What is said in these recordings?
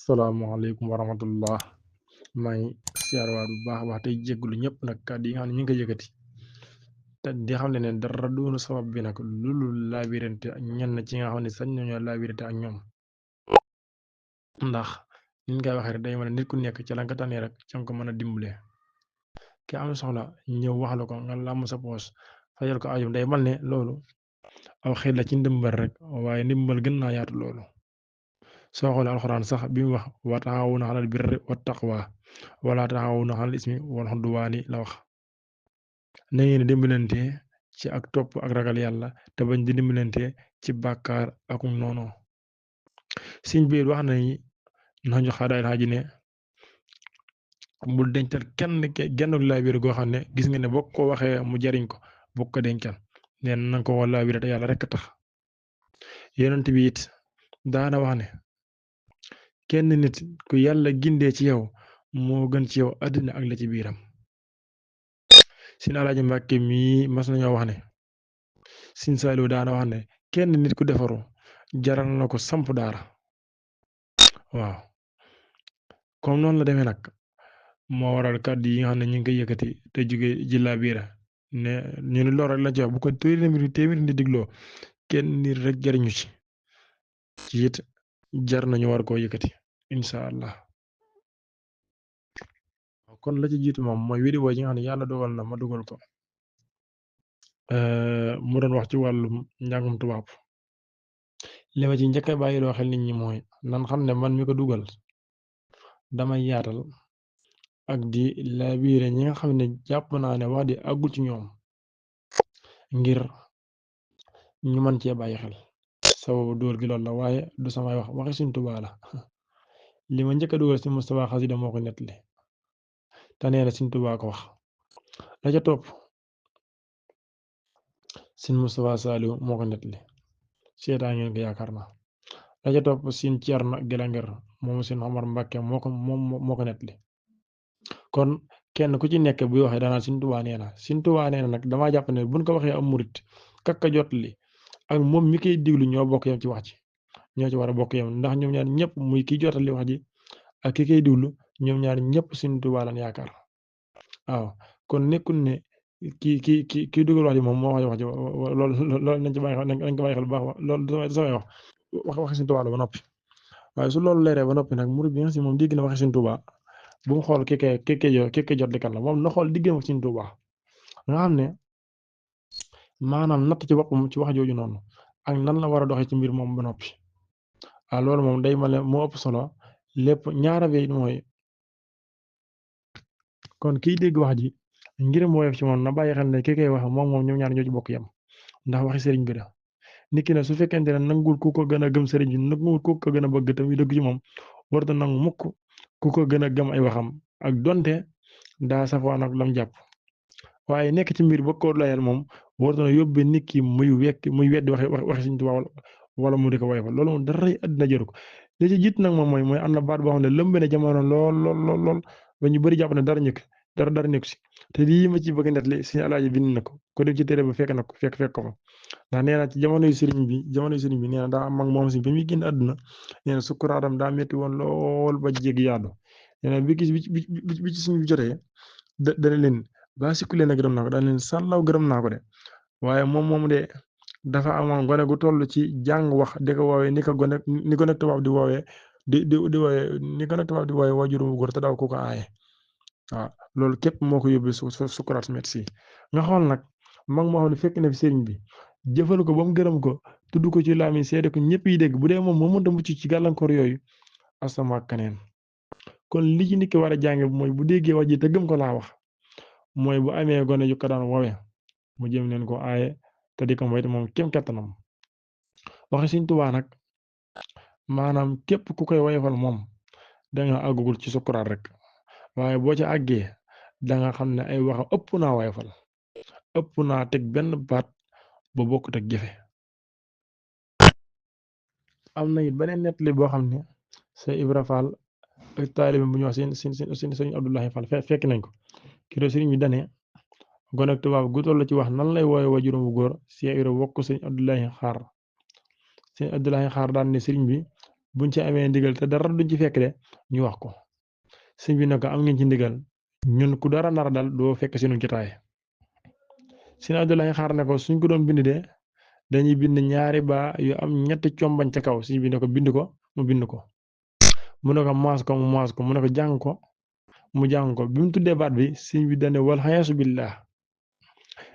Asalaamaaleykum wa rahmatullah maa ngi siyaarwaat bu baax a baax tey jégalu ñëpp nag kàddu yi nga xam ne ñu ngi koy yëkkati te di xam ne dara doonu sabab bi nag loolu laabirante ak ñenn ci nga xam ne sañ nañoo laabirante ak ñoom ndax niñ koy waxee rek day mën a nit ku nekk ca la nga tànnee rek ca nga ko mën a dimbale ki am soxla ñëw wax la ko nga làmm sa poos fajal ko ajum day mal ne loolu aw xel la ci ndimbal rek waaye ndimbal gën naa yaatu loolu. soo xoolee alxuraan sax bi mu wax wa taawuna alal birri wa taqwa wala taawuna alal ismi wal xudwaani la wax na ngeen dimbalante ci ak topp ak ragal yàlla te bañ di dimbalante ci bàkkaar ak noonu siñ biir wax nañu xadaayil xaaji ne bul dencal kenn genn laabir goo xam ne gis nga ne boo ko waxee mu jariñ ko boo ko dencal neen nanga ko wala laabir te yàlla rekk tax yonent bi it daana wax ne kenn nit ku yàlla gindee ci yow moo gën ci yow àddina ak la ci biiram sin alaaji Mbàkke mii mas nañoo wax ne sin Saaliw daana wax ne kenn nit ku defaru jaral na ko samp daara waaw comme noonu la demee nag moo waral kàddu yi nga xam ne ñu ngi koy yëkkati te jóge ji laa biira ne ñu ni lool rek lañ ci wax bu ko téeméer di digloo kenn nit rek jariñu ci it jar nañu war koo yëkkati incha allah kon la ci jiitu moom mooy vidéo yi nga xam ne yàlla dogal na ma dugal ko mu doon wax ci wàllum njàngum tubaab li ma ci njëkk a bàyyiloo xel nit ñi mooy nan xam ne man mi ko dugal damay yaatal ak di laabiire ñi nga xam ne jàpp naa ne wax di àggul ci ñoom ngir ñu mën cee bàyyi xel sababu dugal gi loolu la waaye du samay wax waxi Sëñ Tuubaa la li ma njëkk a dugal ci Moustapha Xasida moo ko nettali te nee na Sëñ Tuubaa ko wax la ca topp Sëñ Moustapha Saaliw moo ko nettali seetaa ngeen ko yaakaar naa la ca topp Sëñ Ceerno Gelanger moom Sëñ Omar Mbàkke moo ko nettali kon kenn ku ci nekk buy waxee daanaa Sëñ Tuubaa nee na nag damaa jàpp ne buñ ko waxee am murit kakka jot li ak moom mi koy diglu ñoo bokk yam ci wax ci ñoo ci war a bokk yam ndax ñoom ñaar ñëpp muy ki jotali wax ji ak ki koy diglu ñoom ñaar ñëpp Sëñ Tuubaa lan yaakaar waaw kon nekkul ne kii dugal wax ji moom moo wax ji loolu nañ ci bàyyi xel nañ ko bàyyi xel bu baax loolu du samay waxi Sëñ Tuubaa la ba noppi waaye su loolu leeree ba noppi nag murit bi nga xam si moom dégg na waxi Sëñ Tuubaa bu mu xool ki jot li kan la moom na xool diggam ak Sëñ Tuubaa nga xam ne maanaam natt ci boppam ci wax jooju noonu ak nan la war a doxee ci mbir moom ba noppi waaw loolu moom day mel ne moo ëpp solo lépp ñaara bi mooy kon kiy dégg wax ji ngir mu woyof ci moom na bàyyi xel ne ki koy wax moom ñoom ñaar ñoo ci bokk yam ndax waxi sëriñ bi la nit ki nag su fekkente ne nangul ku ko gën a gëm sëriñ bi nangul ku ko gën a bëgg tamit dëgg ci moom warta nangu mukk ku ko gën a gëm ay waxam ak donte daa safaan ak lam jàpp waaye nekk ci mbir ba ko layal moom warta na yóbbee nit ki muy weddi waxi Sëriñ Tuubaa wala mu di ko woyofal loolu moom dara àddina jëru ko li ci jiit nag moom mooy am na baat boo xam ne lëmb na jamono lool ba ñu bëri jàpp ne dara nekk si te lii ma ci bëgg net li Sëriñ Alaaji bind na ko dem ci téere ba fekk na ko fekk ko fa ndax nee na ci jamonoy sëriñ bi nee na daa am mag moom si bi muy génn àdduna nee na sukkuraatam daa metti woon lool ba jéggi yaadu nee na bi ci suñu jotee dana leen ba sikku leen a gërëm naa ko dana leen sàllaw gërëm naa ko de waaye moom de dafa amoon gone gu toll ci jàng wax di ko woowee ni gone tubaab di woowee di woowee ni gone tubaab di woowee waajur wu góor te daaw ko aaye waaw loolu képp moo ko yóbbee sukkuraat merci nga xool nag mag moo xam ne fekk na fi sëriñ bi jëfal ko ba mu gërëm ko tudd ko ci laami seede ko ñëpp yi dégg bu dee moom moo mënta mucc ci gàllankoor yooyu asama kaneen kon li ci nit ki war a jànge mooy bu déggee wax ji te gëm ko laa wax mooy bu amee gone yu ko daan woowee mu jëm leen ko aaye te di ko moytu moom kem kattanam waxi Sëriñ Tuubaa nag maanaam képp ku koy woyofal moom danga àggugul ci sukkuraat rek waaye boo ci àggee danga xam ne ay waxa ëpp naa woyofal ëpp naa teg benn baat ba bokkut ak jëfe am na it beneen nettali boo xam ne sa Ibra Fall ak taalibe bu ñu wax seen sëriñ Abdoulahi Fall fekk nañ ko kiro sëriñ bi dane gone ak tubaab gu toll ci wax nan lay woowe wajuram bu góor Cheikh Ibra wokk sëriñ Abdoulahi Xaar daan ne sëriñ bi buñ ci amee ndigal te dara duñ ci fekk de ñu wax ko sëñ bi ne ko am ngeen ci ndigal ñun ku dara nar dal doo fekk sunu jotaay sëñ Abdoulaye xaar ne ko suñ ko doon bind de dañuy bind ñaari baa yu am ñetti combañ ca kaw sëñ bi ne ko bind ko mu bind ko mu ne ko maas ko mu maas ko mu ne ko jàng ko mu jàng ko bi mu tuddee baat bi sëñ bi dane wal xayaasu billah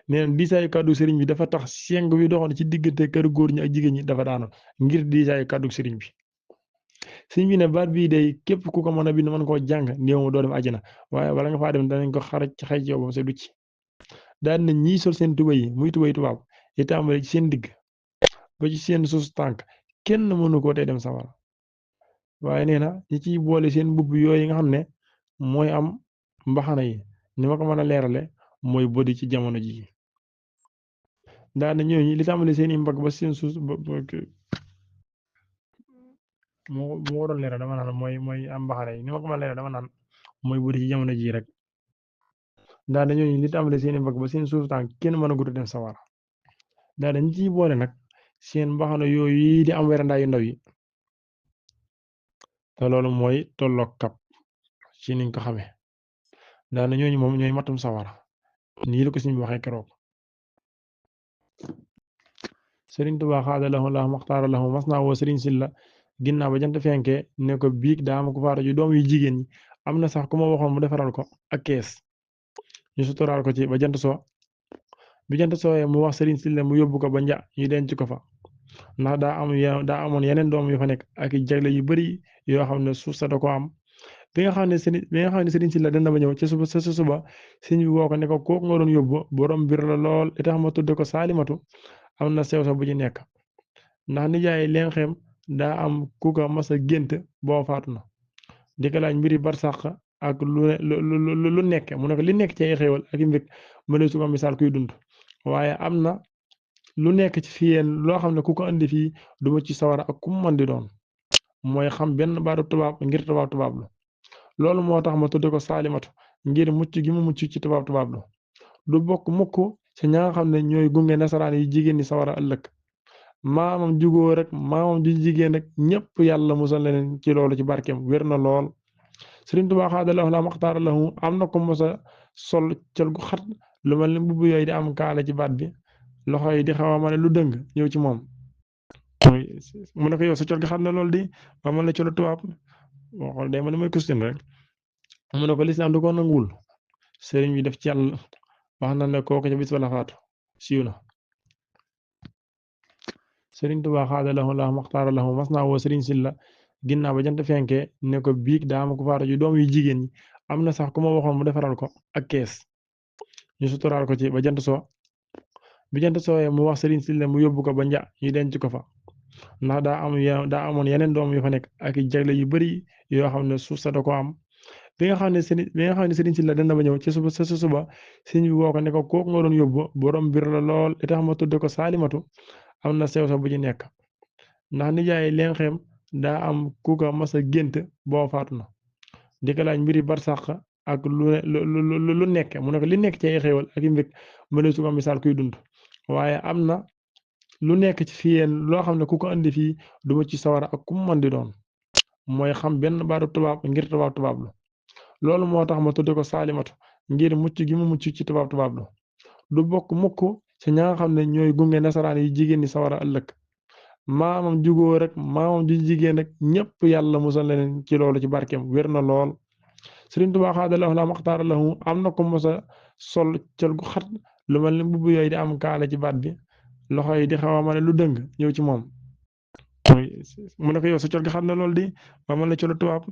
nee na diisaayu kàddu sëriñ bi dafa tax seng bi doxoon ci diggante kër góor ñi ak jigéen ñi dafa daanu ngir diisaayu kàddu sëriñ bi sëñ bi ne baat bii day képp ku ko mën a bind mën koo jàng néew ma doo dem àjjana waaye wala nga faa dem danañ ko xaraj ci xay ci yow ba sa du ci daan na ñii sol seen tuba yi muy tubay tubaab yi tàmbale ci seen digg ba ci seen suus tànk kenn mënu koo tee dem sawara waaye nee na ñi ciy boole seen mbubb yooyu nga xam ne mooy am mbaxana yi ni ma ko mën a leerale mooy bodi ci jamono ji daan na ñooñu li tàmbale seen i mbagg ba seen suus moo moo doon leeral dama naan mooy am mbaxana yi ni ma ko mën a leeral dama naan mooy bodi ci jamono ji rek daan na ñooñu li tàmbale seen i mbagg ba seen suus tànk kenn mën a gudd dem sawara daan na ñi ciy boole nag seen mbaxana yooyu di am werandaay yu ndaw yi te loolu mooy tolloog kap ci niñ ko xamee daan na ñooñu moom ñooy matum sawara nii la ko suñu waxee keroog sëriñ Tuubaa xaada lahu laa maxtaara lahu mas naa woo sëriñ Silla ginnaaw ba jant fenkee ne ko biig daa am ko faatu ju doom yu jigéen ñi am na sax ku ma waxoon mu defaral ko ak kees ñu suturaal ko ci ba jant soo bi jant sooyee mu wax sëriñ Silla mu yóbbu ko ba nja ñu denc ko fa ndax daa amoon yeneen doom yu fa nekk ak i jagle yu bari yoo xam ne suuf sa da ko am bi nga xam ne sëriñ Silla dana ba ñëw ca suba sëñ bi woo ko ne ko kooku nga doon yóbbu borom mbir la lool li tax ma tudde ko saalimatu am na sew sa bu ci nekk ndax nijaay leen xem daa am ku ko mas a gént boo faatu na di ko laaj mbiri barsàq ak lu nekk mu ne ko li nekk ci ay xéewal ak i mbég mëne su ko misaal kuy dund waaye am na lu nekk ci fi yéen loo xam ne ku ko andi fii duma ci sawara ak ku mu mën di doon mooy xam benn baatu tubaab ngir tubaab lu loolu moo tax ma tudde ko saalimatu ngir mucc gi mu mucc ci tubaab lu du bokk mukk ci ña nga xam ne ñooy gunge nasaraan yi jigéen ñi sawara ëllëg maamam jugóor rek maamam ju jigéen rek ñëpp yàlla musal leen ci loolu ci barkeem wér na lool Sëriñ Tuubaa xaada lahu laa maxtaara lahu am na ko mos a sol col gu xat lu mel ni mbubb yooyu di am kaala ci baat bi loxo yi di xaw a mane lu dëng ñëw ci moom mu ne ko yow sa col gi xat na lool di ma mën la colu tubaab boo xool day ma ne mooy costume rek mu ne ko lislaam du ko nanguwul sëriñ bi def ci yàlla wax na ne kooku ca bis ba la faatu siiw na sëriñ Tuubaa xaada lahu laa maxtaara lahu mas naa woo sëriñ Silla ginnaaw ba jant fenkee ne ko biig daa am ko faatu ju doom yu jigéen ñi am na sax ku ma waxoon mu defaral ko ak kees ñu suturaal ko ci ba jant soo bi jant sooyee mu wax sëriñ Silla mu yóbbu ko ba nja ñu denc ko fa ndax daa amoon yeneen doom yu fa nekk ak i jagle yu bari yoo xam ne suuf sa da ko am bi nga xam ne sëriñ Silla dana ba ñëw ci suba sëñ bi woo ko ne ko kooku nga doon yóbbu borom mbir la lool li tax ma tudde ko saalimatu am na sew sa bu ci nekk ndax nijaay leen xem daa am ku ko mas a gént boo faatu na di ko laaj mbiri barsàq ak lu nekk mu ne ko li nekk ci ay xéewal ak i mbég mëne su ko misaal kuy dund waaye am na lu nekk ci fi yéen loo xam ne ku ko andi fii duma ci sawara ak ku mu mën di doon mooy xam benn baatu tubaab ngir tubaab lu loolu moo tax ma tudde ko saalimatu ngir mucc gi mu mucc ci tubaab lu du bokk mukk ci ña nga xam ne ñooy gunge nasaraan yi jigéen ñi sawara ëllëg maamam jugóor rek maamam ju jigéen rek ñëpp yàlla musal leen ci loolu ci barkeem wér na lool Sëriñ Tuubaa xaada lahu laa maxtaara lahu am na ko mos a sol col gu xat lu mel ni mbubb yooyu di am kaala ci baat bi loxo yi di xaw a mane lu dëng ñëw ci moom mu ne ko yow sa col gi xat na lool di ma mën la colu tubaab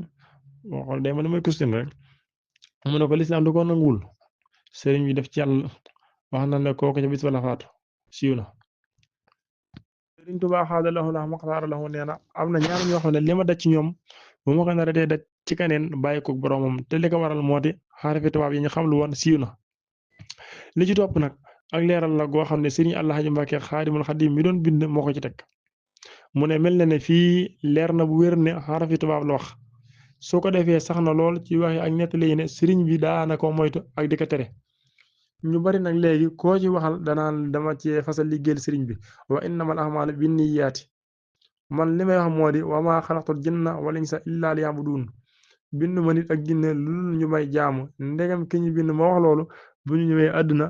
boo xool day ma ne mooy costume rek mu ne ko lislaam du ko nanguwul sëriñ bi def ci yàlla wax na ne kooku ca bis ba la faatu siiw na Sëriñ Tuubaa xaada lahu laa maxtaara lahu nee na am na ñaar ñoo xam ne li ma daj ci ñoom bu ma ko naratee daj ci kaneen bàyyi ko boromam te li ko waral moo di xaarifi tubaab yi ñu xam lu woon siiw na li ci topp nag ak leeral la goo xam ne Sëriñ Alxaaji Mbàkke Xaadimul Xadiim mi doon bind moo ko ci teg mu ne mel na ne fii leer na bu wér ne xaarifi tubaab la wax soo ko defee sax na lool ci waxi ak nettali yi ne sëriñ bi daana ko moytu ak di ko tere ñu bari nag léegi koo ci waxal danaan dama ci fasal liggéeyal sëriñ bi wa innamal a'maalu binniyaati man li may wax moo di wa maa xalaqtul jinna wal insa illa liya'budun bind ma nit ak jinne lu ñu may jaamu ndegam ki ñu bind ma wax loolu bu ñu ñëwee àdduna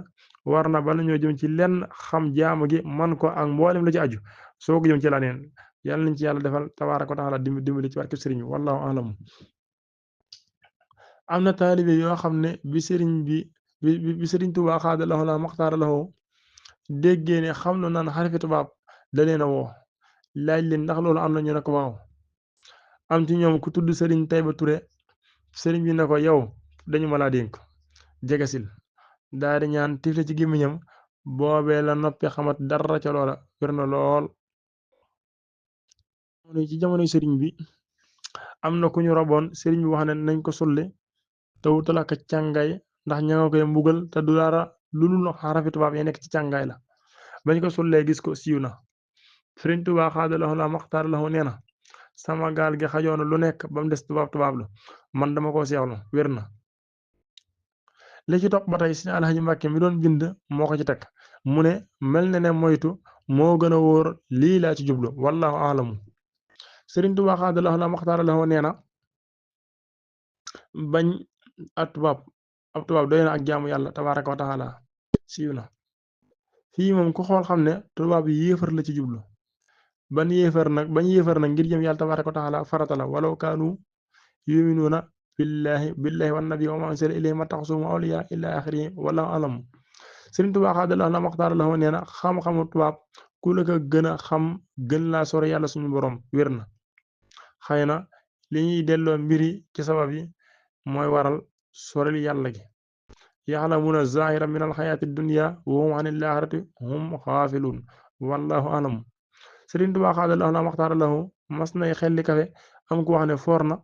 war na bala ñoo jëm ci lenn xam jaamu gi man ko ak mboolem la ci aju soo ko jëm ci laneen yàlla nañ ci yàlla defal tabaaraka wa taala dimbali ci barke sëriñ bi wallahu alam am na taalibe yoo xam ne bi sëriñ Tuubaa xaada lahu la maxtaara lahu déggee ne xam lu naan xarifi tubaab da leen a woo laaj leen ndax loolu am na ñu ne ko waaw am ci ñoom ku tudd sëriñ Tayba Ture sëriñ bi ne ko yow dañu ma laa dénk jegesil daal di ñaan tifle ci gémmiñam boobee la noppi xamat dara ca loola wér na lool ci jamonoy sëriñ bi am na ku ñu roboon sëriñ bi wax ne nañ ko sulli te wutal ak càngaay ndax ña nga koy mbugal te du dara lu dul xarafi tubaab yi nekk ci càngaay la bañ ko sullee gis ko siiw na sëriñ Tuubaa xaadalaxo la maxtaar laxo nee na sama gaal gi xajoona lu nekk ba mu des tubaab la man dama ko seexlu wér na li ci topp ba tey Sëriñ Alxaaji Mbàkke mi doon bind moo ko ci teg mu ne mel na ne moytu moo gën a wóor lii laa ci jublu wallahu alamu sëriñ Tuubaa xaadalaxo la maxtaar laxo nee na bañ ab tubaab doy na ak jaamu yàlla tabaaraka wa taala siiw na fii moom ku xool xam ne tubaab yi yéefar la ci jublu bañ yéefar nag ngir jëm yàlla tabaaraka wa taala farata la walaw kaanu yuminuuna billahi wan nabi wa ma unsila ilayhim mattaxasuhum awliya ila axiri wallahu alam sëriñ Tuubaa xaadalaxo la maxtaar laxo nee na xam-xamu tubaab ku la ko gën a xam gën laa sore yàlla suñu borom wér na xëy na li ñuy delloo mbiri ci sabab yi mooy waral sorel yàlla gi yaxlamuuna zahira min alxayaati dunya wa hum an ilaaxirati hum xaafiluun wallahu alam sëriñ Tuubaa xaadalaxo la maxtaar laxo mas nay xelli kafe am ku wax ne foor na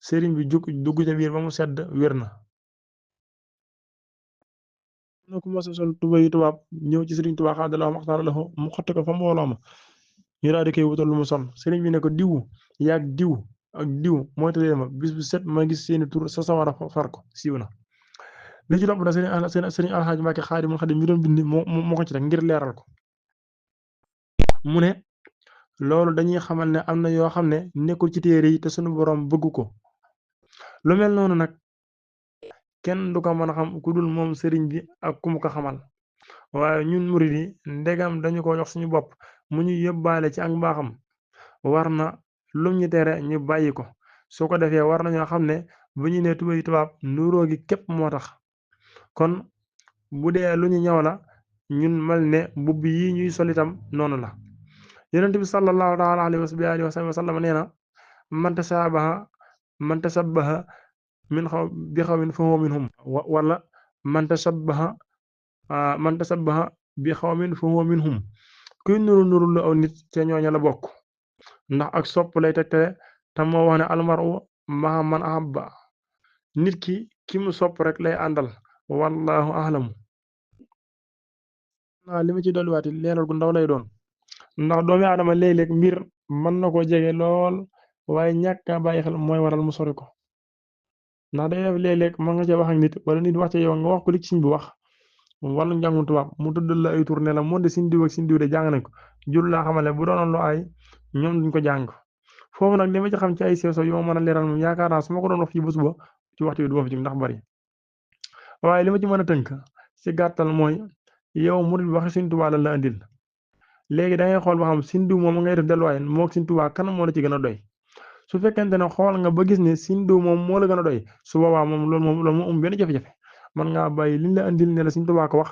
sëriñ bi jug dugg ca biir ba mu sedd wér na na ku mas a sol tubayi tubaab ñëw ci sëriñ Tuubaa xaadalaxo maxtaar laxo mu xotti ko fa mbooloo ma ñu daal di koy wutal lu mu sol sëriñ bi ne ko diw yaag diw ak diw mooy tëddee ma bis bu set ma gis seeni tur sa sawara far ko siiw na li ci topp na sëriñ Alxaaji Mbàkke Xaadimul Xaadim mi doon bind moo ko ci teg ngir leeral ko mu ne loolu dañuy xamal ne am na yoo xam ne nekkul ci téere yi te sunu boroom bëgg ko lu mel noonu nag kenn du ko mën a xam ku dul moom sëriñ bi ak ku mu ko xamal waaye ñun murid yi ndegam dañu ko jox suñu bopp mu ñu yóbbaale ci ak mbaaxam war na lum ñu tere ñu bàyyi ko su ko defee war nañoo xam ne bu ñu nee tubéy tubaab nuróo gi képp moo tax kon bu dee lu ñu ñaw la ñun mel ne mbubb yi ñuy sol itam noonu la yonent bi sallallahu taala alayhi wa sallam nee na man tashabbaha min xaw bi xawmin fa huwa minhum wala man tashabbaha bi xawmin fa huwa minhum kuy nuru lu aw nit ca ñooña la bokk ndax ak sopp lay tegtale te moo wax ne almaru ma'a man ahabba nit ki mu sopp rek lay àndal wallahu ahlamu li ma ci dolliwaati leeral gu ndaw lay doon ndax doomi aadama léeg-léeg mbir mën na ko jege lool waaye ñàkk a bàyyi xel mooy waral mu sori ko ndax day def léeg-léeg mën nga cee wax ak nit wala nit wax ca yow nga wax ko li ci siñ bi wax wala njàngum tubaab mu tuddal la ay tur ne la moo de siñ diw ak siñ diw de jàng nañ ko jur laa xamale bu doonoon lu ay ñoom duñ ko jàng foofu nag li ma ci xam ci ay sew sew yu ma mën a leeral moom yaakaar naa su ma ko doon wax fii ba suba ci waxtu bi du ma fi jug ndax bari waaye li ma ci mën a tënk ci gàttal mooy yow murid bi waxi Sëriñ Tuubaa la andil léegi da ngay xool ba xam Sëriñ diw moom ngay def delluwaay moo Sëriñ Tuubaa kan moo la ci gën a doy su fekkente ne xool nga ba gis ne Sëriñ diw moom moo la gën a doy su boobaa moom loolu moom benn jafe-jafe man ngaa bàyyi liñ la andil ne la Sëriñ Tuubaa ko wax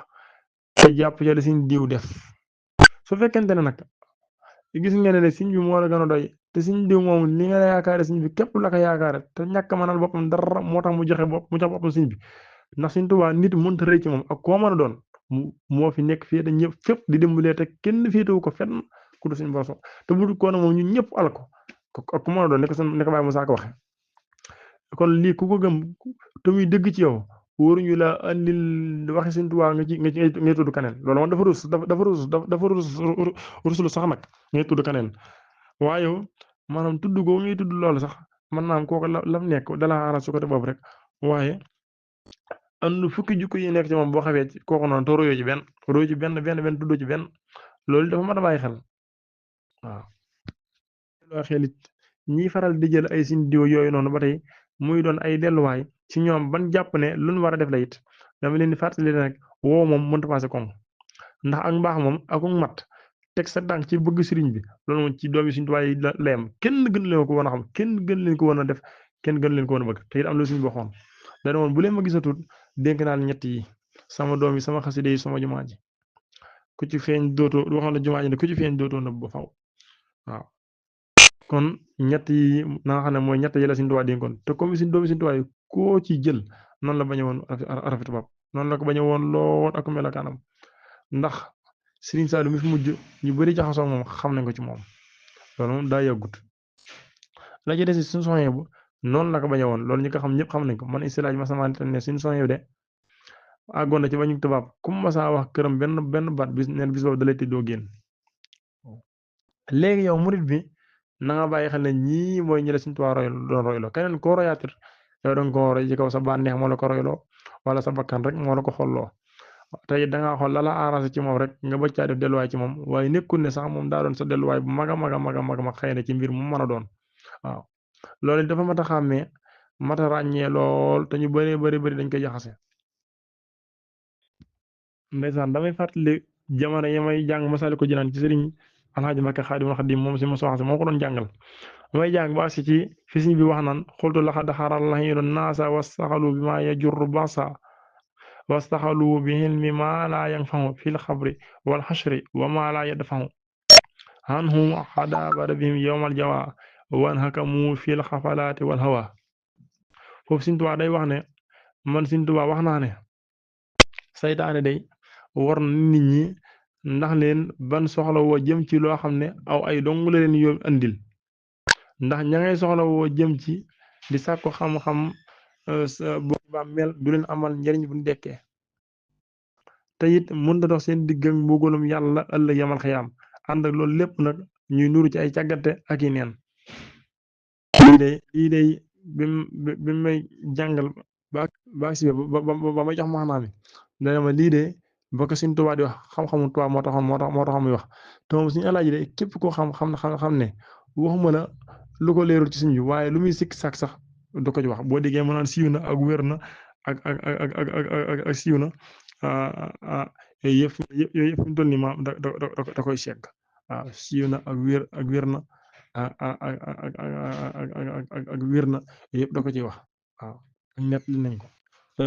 te jàpp ca la Sëriñ diw def su fekkente ne nag gis nga ne sëriñ bi moo la gën a doy te sëriñ diw moom li nga la yaakaare sëriñ bi képp la ko yaakaare te ñàkk mënal boppam dara moo tax mu jox boppam sëriñ bi ndax Sëriñ Tuubaa nit mënta rëy ci moom ak koo mën a doon moo fi nekk fii da ñëpp fépp di dimbalee te kenn féetewu ko fenn ku du suñu borom te bu dul koo ne moom ñun ñëpp al ko ak ku mën a doon ne ko Baye Moussa ko waxe kon lii ku ko gëm te muy dëgg ci yow wóoruñu la andil waxi Sëriñ Tuubaa ngay tudd kaneen loolu moom dafa ruslu sax nag ngay tudd kaneen waaye maanaam tudd googu ngay tudd loolu sax mën naa am kooku lam nekk dala aral su ko te boobu rek waaye and fukki jukko yi nekk ci moom boo xamee ci kooku noonu te royoo ci benn tuddoo ci benn loolu dafa mën a bàyyi xel waaw loo xelit ñiy faral di jël ay sin diw yooyu noonu ba tey muy doon ay delluwaay ci ñoom ban jàpp ne luñ war a def la it dama leen di fàttali rek woo moom mënta passé kon ndax ak mbaax moom akuk mat teg sa tànk ci bëgg sëriñ bi loolu moom ci doomi Sëriñ Tuubaa yi la yem kenn gën leen ko woon a xam kenn gën leen ko woon a def kenn gën leen ko woon a bëgg te it am na suñu waxoon dana woon bu leen ma gisatut dénk naa ñett yi sama doom yi sama xaside yi sama jumaa ji ku ci feeñ dootoo waxoon na jumaa ji ne ku ci feeñ dootoo nëbb ba faw waaw kon ñett yi na nga xam ne mooy ñett yi la Sëriñ Tuubaa dénkoon te comme suñ doomi Sëriñ Tuubaa yi koo ci jël noonu la bañe woon rafetu bopp noonu la ko bañe woon lool ak melokaanam ndax Serigne Saliou mi fi mujj ñu bëri jaxasoo moom xam nañ ko ci moom loolu moom daa yàggut la ci des suñu soxna bu noonu la ko bañe woon loolu ñi ko xam ñëpp xam nañ ko man istilaaj ma sama ne suñu soxna de àggoon na ci bañu tubaab ku mu masaa wax këram benn baat bis neen bis boobu da lay tëddoo génn léegi yow murit bi na nga bàyyi xel ne ñii mooy ñi la Sëriñ Tuubaa roy doon royloo keneen koo royaatir yow danga ko roy ci kaw sa bànneex moo la ko royloo wala sa bakkan rek moo la ko xolloo tey dangaa xool la la arrangé ci moom rek nga bëgg caa def delluwaay ci moom waaye nekkul ne sax moom daa doon sa delluwaay bu mag a mag a mag a mag mag xëy na ci mbir mu mën a doon waaw loolu dafa mat a xàmmee mat a ràññee lool te ñu bëree bëri dañ koy jaxase ndeysaan damay fàttali jamono yi may jàng Masaalikul Jinaan ci sëriñ Alxaaji Mbàkke Xaadimul Xaadim moom si ma soxase moo ko doon jàngal may jàng ba agsi ci fi sëriñ bi wax naan xultu laxad xaral lahiinu naasa wastaxalu bi maa yajurru basa wastaxalu bi hilmi maa laa yanfahu fil xabri wal xashri wa maa laa yadfahu anhum xadaabara bihim yowmal jawa wan hakamu fil xafalaati wal hawa foofu Sëriñ Tuubaa day wax ne man Sëriñ Tuubaa wax naa ne saytaane day war na nit ñi ndax leen ban soxla woo jëm ci loo xam ne aw ay dong la leen yow andil ndax ña ngay soxla woo jëm ci di sàkku xam-xam boo ba mel du leen amal njariñ bu dekkee te it mën da dox seen digg ak mbugalum yàlla ëllëg yamal xiyaam ànd ak loolu lépp nag ñuy nuru ci ay càggante ak i neen lii day bi may jàngal ba si ba may jox maanaam mi dana ma lii de ba ko Sëriñ Tuubaa di wax xam-xamu Tuubaa moo taxoon muy wax te moom suñu alaaji de képp koo xam ne waxuma la lu ko leerul ci suñ bi waaye lu muy sikk sàkk sax du ko ci wax boo déggee mu naan siiw na ak wér na ak siiw na yooyu yëpp fi mu toll nii maam da koy segg waaw siiw na ak wér na ak wér na yëpp da ko ciy wax waaw net li nañ ko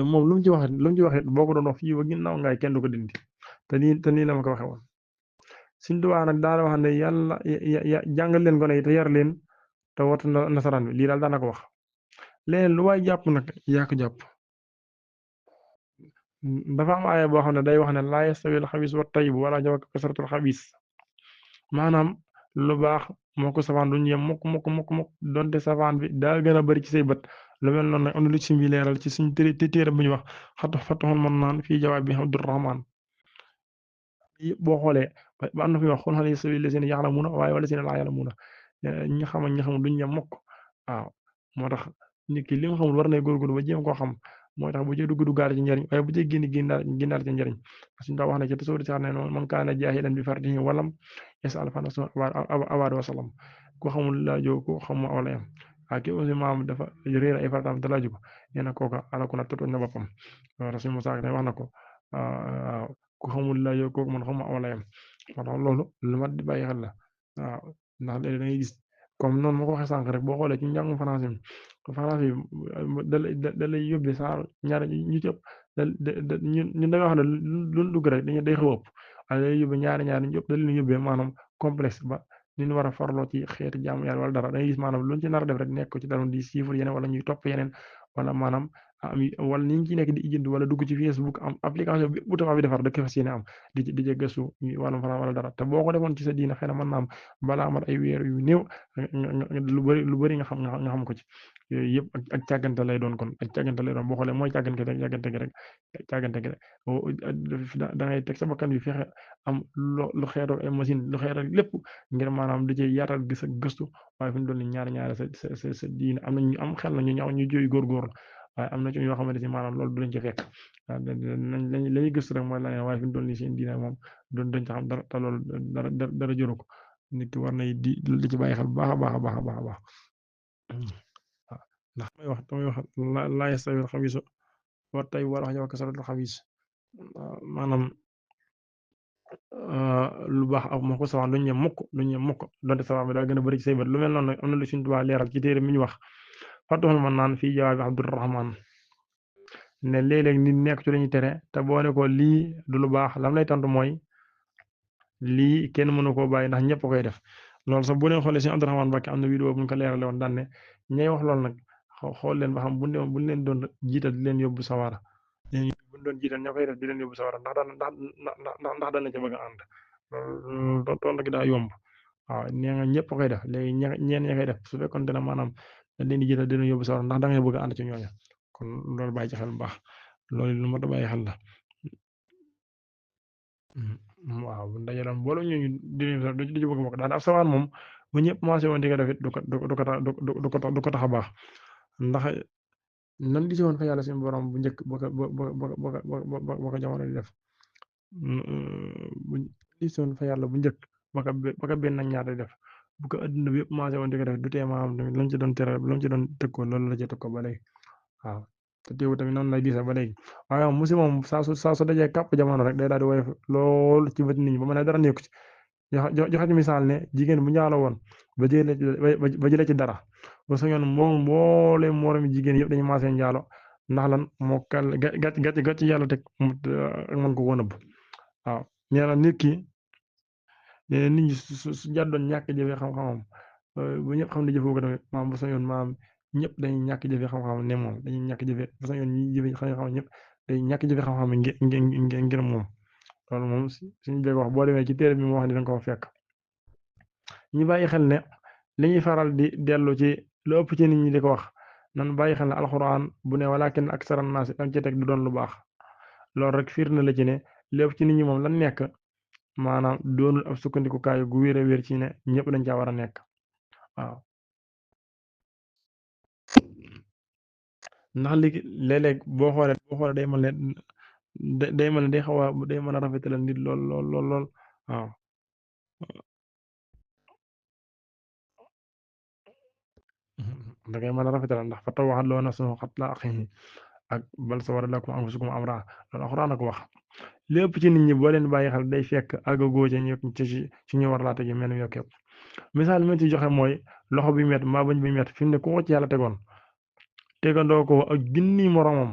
moom lu mu ci waxee boo ko doon wax fii ba ginnaaw ngaay kenn du ko dindi te nii la ma ko waxee woon Sëriñ Tuubaa nag daal wax ne yàlla jàngal leen gone yi te yar leen te woote nasaraan bi lii daal daana ko wax leneen lu waay jàpp nag yaa ko jàpp dafa am aaya boo xam ne day wax ne laa yastawil xabis wa tayyib wala jawa kasratul xabis maanaam lu baax moo ko safaan duñu yem mukk donte safaan bi daa gën a bari ci say bët lu mel noonu nag am na lu ci bi leeral ci suñ téere bu ñu wax fataxul mën naan fii jawaab bi Abdurahmaan boo xoolee ba am na fi wax xul hal yastawi llaziina ya'lamuuna waaye wa llaziina laa ya'lamuuna ñi xam ak ñi xamul duñu yem mukk waaw moo tax nit ki li nga xamul war nay góorgóorlu ba jéem koo xam mooy tax bu ci dugg duggaale ci njariñ waaye bu ci génnaale ci njariñ suñu daa wax ne ci tasawur sax ne man kaana jaahilan bi fardihi walam yas'al fa nafsuhu awaad wa salam ku xamul laajoo ko xam aw la yam waaye ki aussi maam dafa réer ay farataam te laaju ko nee na kooka alaku na totooñ na boppam suñu musaak ne wax na ko waaw ku xamul laajoo kooku man xam aw la yam moo tax loolu lu mat di bàyyi xel la waaw ndax léegi da ngay gis comme noonu ma ko waxee sànq rek boo xoolee ci njàngum français bi da lay yóbbee saa ñaar ñu ci ëpp ñun da nga wax ne lu dugg rek day xaw a ëpp waaye day yóbbee ñaari ñu ëpp da leen yóbbee maanaam complexe ba ni ñu war a farloo ci xeeti jaamu yàlla wala dara da ngay gis maanaam luñ ci nar a def rek nekk ko ci dara di siifur yeneen wala ñuy topp yeneen wala maanaam wala ni ñu ci nekk di ijjënd wala dugg ci Facebook am application bi bu taxaw bi defar da ko fas yéene am di ci gëstu wàllum faram wala dara te boo ko defoon ci sa diina xëy na mën naa am balaa amat ay weer yu néew lu bëri nga xam ko ci yooyu yëpp ak càggante lay doon kon ak càggante lay doon boo xoolee mooy càggante gi rek da ngay teg sa bakkan bi fexe am lu xeetoo ay machine lu xeetoo lépp ngir maanaam di ci yaatal gis ak gëstu waaye fi mu doon ni ñaari sa diina am na ñu am xel na ñu joy góorgóorlu waaye am na ci ñoo xamante ni maanaam loolu du leen ci fekk waaw lañuy gëstu rek mooy la waaye fi mu doon ni seen diina moom doon dañ ci xam dara te loolu dara jëru ko nit ki war nay di ci bàyyi xel bu baax a baax a baax a baax a baax waaw ndax damay wax laa yastawil xabiisu wa tayyib wala wax ja wa kasratul xabiis maanaam lu baax ak moo ko sawaan duñ ñem mukk donte sawaan bi daa gën a bëri ci say bët lu mel noonu nag am na lu Sëriñ Tuubaa leeral ci téere mi ñu wax Fatxul Manaan fii jawaabi Abdurahmaan ne léeg-léeg nit nekk ci lañuy tere te boo ne ko lii du lu baax lam lay tontu mooy lii kenn mënu koo bàyyi ndax ñëpp koy def loolu sax bu leen xoolee Sëriñ Abdurahmaan Mbàkke am na vidéo bu ñu ko leerale woon daan ne ñay wax loolu nag xool leen ba xam buñ leen doon jiital di leen yóbbu sawara buñ doon jiital ña koy def di leen yóbbu sawara ndax ndax dana ca bëgg a ànd loolu tontu gi daa yomb waaw nee nga ñëpp koy def léegi ñeen ña koy def su fekkoon ne maanaam dañ leen di jiital di leen yóbbu sawara ndax da ngay bëgg a ànd ci ñooñu kon loolu bàyyi ci xel bu baax loolu lu mat a bàyyi xel la waaw bu ndaje doon boole ñu di du ci bëgg bokk daal ab sawaan moom bu ñëpp commencé woon di ko def it du ko tax a baax ndax nan gise woon fa yàlla suñu borom bu njëkk ba ko jamono di def bu gise woon fa yàlla bu njëkk ba ko benn ak ñaar di def bu ko adduna bi yëpp commencé woon di ko def du tee maanaam tamit lañ ci doon tere lañ ci doon tëkkoo loolu la ci tëkkoo ba léegi waaw te teewul tamit noonu lay gisee ba léegi waaye moom musiba moom saa su dajee kàpp jamono rek day daal di woyof loolu ci bët nit ñi ba mën a dara nekku ci joxe ci misaal ne jigéen bu njaaloo woon ba jëlee ci dara ba sañoon moom mbooleem moromi jigéen yëpp dañu maasee njaalo ndax lan moo kal gàcc yàlla teg ak man ko ko nëbb waaw nee na nit ki nee nit ñi su jàddoon ñàkk jëfee xam-xamam bu ñëpp xam ne jëfoo ko tamit maam bu sañoon maam ñëpp dañuy ñàkk jëfe xam-xam ne moom dañuy ñàkk jëfe bu sañoon ñi jëfe xam-xam ñëpp dañuy ñàkk jëfe xam-xam ngir moom loolu moom suñu bëgg wax boo demee ci téere bi mu wax ni danga ko fekk ñu bàyyi xel ne li ñuy faral di dellu ci lu ëpp ci nit ñi di ko wax nan bàyyi xel ne alxuraan bu ne walaakin aksara naasi am ci teg du doon lu baax loolu rek fiir na la ci ne lu ëpp ci nit ñi moom lan nekk maanaam doonul ab sukkandikukaay gu wér a wér ci ne ñëpp dañ caa war a nekk waaw ndax léeg-léeg boo xoolee day mel ne day xaw a day mën a rafetal nit lool waaw da ngay mën a rafetal ndax fa tawaxat loo na sunu xat la axihi ak bal sa war a lakum anfusukum amra loolu alxuraan ko wax lépp ci nit ñi boo leen bàyyi xel day fekk àggagoo ci ñu war laa tegi mel ni yow képp misaal mi ci joxe mooy loxo bi met mbaa bañ bi met fi mu ne ku ko ci yàlla tegoon tegandoo ko ak junni moromam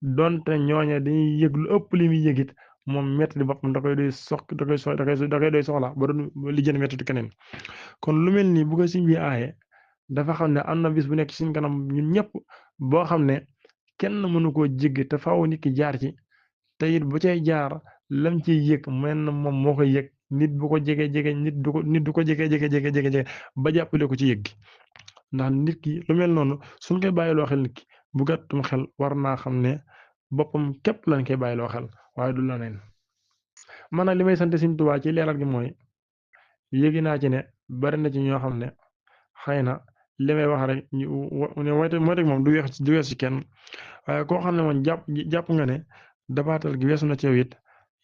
donte ñooñe dañuy yëg lu ëpp li muy yëgit moom metti di boppam da koy doy soxla ba doon lijjën mettitu keneen kon lu mel nii bu ko siñ bi aaye dafa xam ne am na bis bu nekk ci suñ kanam ñun ñëpp boo xam ne kenn mënu koo jéggi te faaw nit ki jaar ci te it bu cay jaar lam ciy yëg mel na moom moo koy yëg nit bu ko jege nit du ko jege ba jàppale ko ci yëg gi ndax nit ki lu mel noonu suñ koy bàyyiloo xel nit ki bu gàttum xel war naa xam ne boppam képp lañ koy bàyyiloo xel waaye du la neen man nag li may sant Sëriñ Tuubaa ci leeral gi mooy yéegi naa ci ne bari na ci ñoo xam ne xëy na li may wax rek mooy teg moom du wees ci kenn waaye koo xam ne moom jàpp nga ne dabaatal gi weesu na ci yow it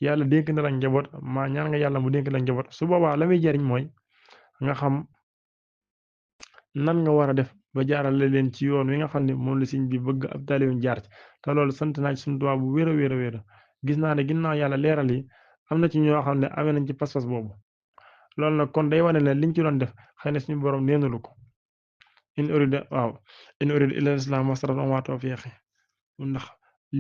yàlla dénk na la njaboot maa ñaan nga yàlla mu dénk la njaboot su boobaa la muy jariñ mooy nga xam nan nga war a def ba jaarale leen ci yoon wi nga xam ne moom la sëñ bi bëgg ab taalibeem jaar ci te loolu sant naa ci Sëriñ Tuubaa bu wér a wér gis naa ne ginnaaw yàlla leeral yi am na ci ñoo xam ne amee nañ ci pas-pas boobu loolu nag kon day wane ne liñ ci doon def xëy na suñu borom neenalu ko in urida illa islam mastata'tu wa ma tawfiqi ndax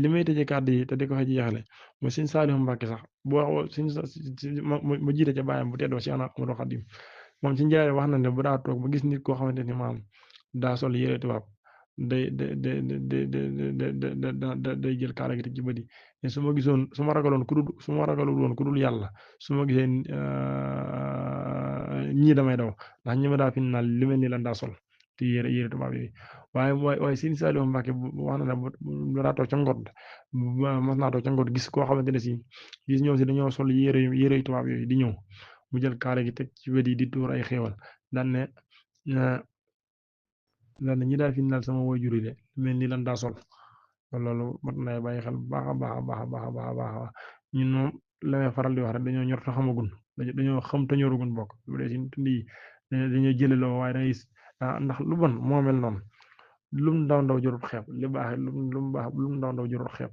li may tëjee kàddu yi te di ko fa jeexale mooy Sëriñ Saalihu Mbàkke sax bu wax mu jiite ca bàyyam bu teddoo ci ana Ahmadu Xaadim moom ci njaare wax na ne bu daa toog ba gis nit koo xamante ni maam daa sol yére tubaab day jël kaala gi teg ci bët yi mais su ma ragalul woon ku dul yàlla su ma gisee ñii damay daw ndax ñi ma daa fi naal li mel ni lan daa sol te yére tubaab yooyu waaye Sëriñ Saalihu Mbàkke wax na ne bu daa toog ca ngoot mas naa toog ca ngoot gis koo xamante ne si gis ñoom si dañoo sol yére tubaab yooyu di ñëw mu jël kaala gi teg ci wet yi di tuur ay xéewal daan ne ñi daal fi naal sama waajur yi de mel ni lan daa sol loolu mat na bàyyi xel bu baax a baax a baax a baax a baax ñun moom la may faral di wax rek dañoo ñor te xamagun dañoo xam te ñorugun bokk bu dee si tund yi dañoo jëleloo waaye dangay gis ndax lu bon moo mel noonu lum ndaw ndaw jarut xeeb li baax lu mu baax lum ndaw ndaw jarut xeeb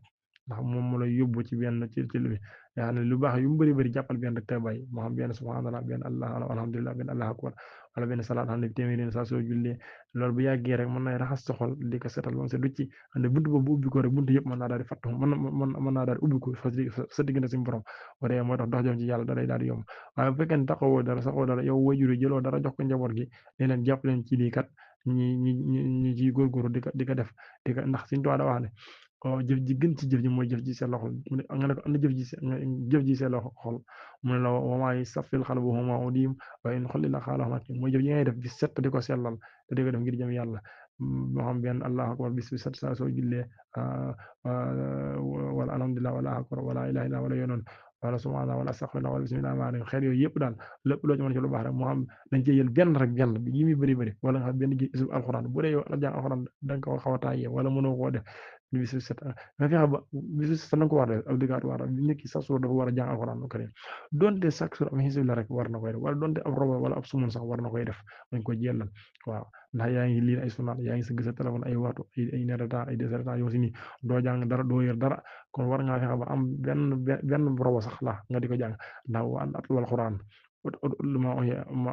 ndax moom mu lay yóbbu ci benn ci lu bi yaa ne lu baax yu mu bëri bëri jàppal benn rek te bàyyi moo xam benn subhanallah benn allah alhamdulillah benn allah akbar wala benn salaat xam ne téeméeri saa soo jullee loolu bu yàggee rek mën na raxas sa xol di ko setal moom se du ci ande buntu boobu bu ubbi ko rek buntu yëpp mën naa daal di fattu mën naa daal di ubbi ko sa diggante suñu borom waree moo tax dox jëm ci yàlla da lay daal di yomb waaye bu fekkee ne taxawoo dara saxoo dara yow wajuru jëloo dara jox ko njaboot gi ne leen jàpp leen ci lii kat ñi ciy góorgóorlu di ko def ndax suñu tuwaa da wax ne jëf ji gën ci jëf ji mooy jëf ji seen loxol mu ne nga ne ko am na jëf ji seen loxol mu ne la wamaay safil xal bu xuma udim waaye in xolli la xaala xamat mooy jëf ji ngay def bi set di ko sellal te di ko def ngir jëm yàlla moo xam benn allahu akbar bis bi set saa soo jullee wala alhamdulilah wala akbar wala ilaha illa wala yoonoon wala subhanallah wala astaghfirullah wala bismillah maa ngi xeet yooyu yëpp daal lépp loo ci mën ci lu baax rek moo xam dañ cee jël benn rek benn yi muy bëri bëri wala nga xam benn gi alxuraan bu dee yow la jàng alxuraan da nga ko xaw a taayee wala mënoo koo def bisu set nga fexe ba bisu set na nga ko war a def obligatoire nit ki chaque jour dafa war a jàng alxuraan karim donte chaque jour am xisib la rek war na koy def wala donte ab robo wala ab sumun sax war na koy def dañ ko jëlal waaw ndax yaa ngi lire ay sunnaat yaa ngi sëgg sa téléphone ay waxtu ay une heure de temps ay 2 heures de temps yoo si nii doo jàng dara doo yor dara kon war ngaa fexe ba am benn robo sax la nga di ko jàng ndax wa an atlul alxuraan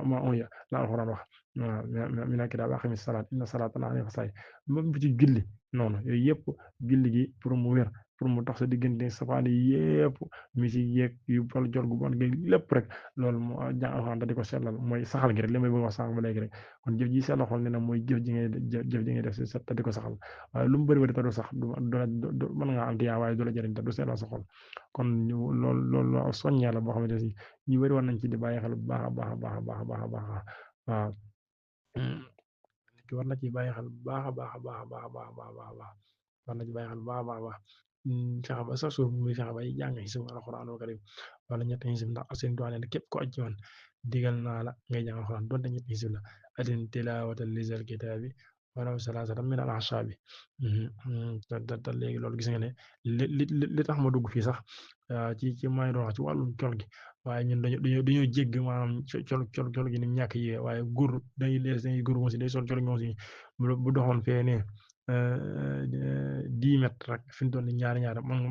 ma oya la alxuraan wax waaw mi nekk daal aqimi salaat inna salaata tanhaa anil fahsaa'i même bi ci julli noonu yooyu yëpp julli gi pour mu wér pour mu tax sa diggante safaani yëpp mi si yeeg yu wala jot gu bon gi lépp rek loolu moo jàng alxuraan te di ko sellal mooy saxal gi rek li may bëgg wax sànq ba léegi rek kon jëf ji sell xol ne na mooy jëf ji ngay def si set te di ko saxal waaye lu mu bëri bëri te du sax du mën ngaa am tiyaa waaye du la jëriñ te du sellal sa xol kon loolu soññee la boo xamante ne si ñu bëri war nañ ci di bàyyi xel bu baax a baax a baax a baax a baax a baax waaw nit ki war na ci bàyyi xel bu baax a baax a baax a baax a baax a baax a baax war na ci bàyyi xel bu baax a baax a baax fexe ba sa suuf muy fexe bay jàng xisib alxuraanul karim wala ñetti xisib ndax seen doole ne képp ko aj ci man digal naa la ngay jàng alxuraan donte ñetti xisib la adin tilaawatal lisal kitaabi walaw salaasatan min al ashaabi te léegi loolu gis nga ne li tax ma dugg fii sax ci may doon wax ci wàllum col gi waaye ñun dañoo jégg maanaam col gi ni mu ñàkk yi waaye góor day lees dañuy góor moom si day sol col gi moom si bu doxoon fee ne 10 mètres rek fi mu toll nii ñaari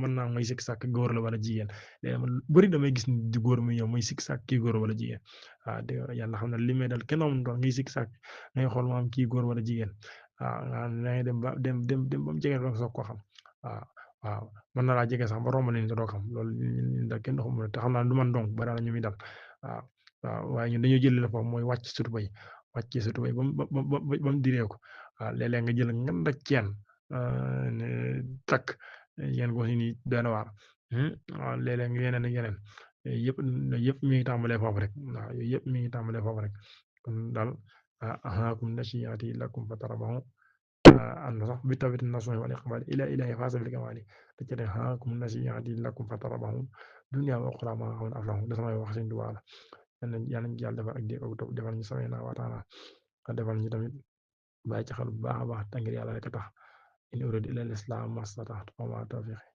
mën naa may sikk sàkk góor la wala jigéen léegi man bëri damay gis ni di góor muy ñëw muy sikk sàkk kii góor wala jigéen waaw de yàlla xam ne li may dal kenn amul doon ngay sikk sàkk ngay xool maam kii góor wala jigéen waaw nga xam ne dem ba dem ba mu jege rek soog ko xam waaw waaw mën na laa jege sax ba romb leen te doo xam loolu ñun daal kenn xamul te xam naa du man donc ba daal ñu muy dal waaw waaw waaye ñun dañoo jël la foofu mooy wàcc sutu bay wàcc sutu bay ba mu diree ko waaw léeg-léeg nga jël nganda ceen takk yéen ko si nii doy waar waaw léeg-léeg yeneen ak yeneen yëpp mi ngi tàmbalee foofu rek waaw yooyu yëpp mi ngi tàmbalee foofu rek kon daal ahaakum nashiati lakum fatarabahu am na sax bi tawit nasuhi wal iqbali ila ilahi faasa bil kamali te ci ne ahaakum nashiati lakum fatarabahu dunya wa uxra ma xam ne aflahu da samay wax seen duwaala yàlla nañ ci yàlla defal ak dégg ak topp defal ñu samay naa waataana defal ñu tamit bàyyi ci xel bu baax a baax te ngir yàlla rek a tax in uridu illa al islam mastata'tu wa ma tawfiqi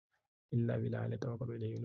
illa billah alayhi tawakkaltu ilayhi